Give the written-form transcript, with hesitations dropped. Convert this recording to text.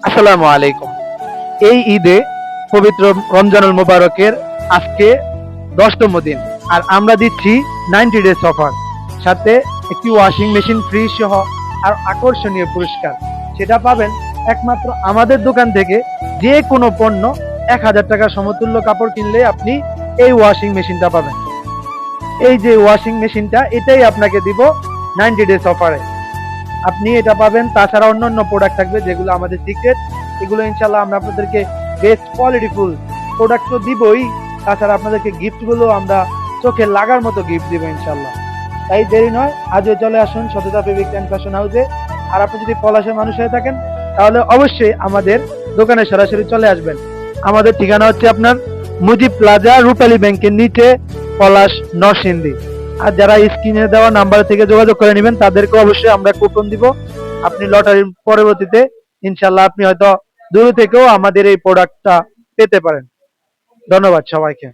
আসসালামু আলাইকুম। এই ঈদে পবিত্র রমজানুল মুবারকের আজকে 10তম দিন, আর আমরা দিচ্ছি 90 ডেজ অফার, সাথে একটি ওয়াশিং মেশিন ফ্রি সহ আর আকর্ষণীয় পুরস্কার। সেটা পাবেন একমাত্র আমাদের দোকান থেকে। যে কোনো পণ্য 1000 টাকা সমতুল্য কাপড় কিনলে আপনি এই ওয়াশিং মেশিনটা পাবেন। এই যে ওয়াশিং মেশিনটা, এটাই আপনাকে দিব 90 ডেজ অফারে। আপনি এটা পাবেন। তাছাড়া অন্যান্য প্রোডাক্ট থাকবে যেগুলো আমাদের সিক্রেট, এগুলো ইনশাল্লাহ আমরা আপনাদেরকে বেস্ট কোয়ালিটিফুল প্রোডাক্ট তো দিবই, তাছাড়া আপনাদেরকে গিফট গুলো আমরা চোখে লাগার মতো গিফট দিব ইনশাল্লাহ। তাই দেরি নয়, আজও চলে আসুন সততা ফেব্রিক অ্যান্ড ফ্যাশন হাউসে। আর আপনি যদি পলাশের মানুষ হয়ে থাকেন তাহলে অবশ্যই আমাদের দোকানে সরাসরি চলে আসবেন। আমাদের ঠিকানা হচ্ছে আপনার মুজিব প্লাজা, রূপালী ব্যাংকের নিচে, পলাশ, নরসিংদী। আর যারা স্ক্রিনে দেওয়া নাম্বার থেকে যোগাযোগ করে নেবেন তাদেরকে অবশ্যই আমরা কুপন দিব। আপনি লটারির পরবর্তীতে ইনশাল্লাহ আপনি হয়তো দূর থেকেও আমাদের এই প্রোডাক্টটা পেতে পারেন। ধন্যবাদ সবাইকে।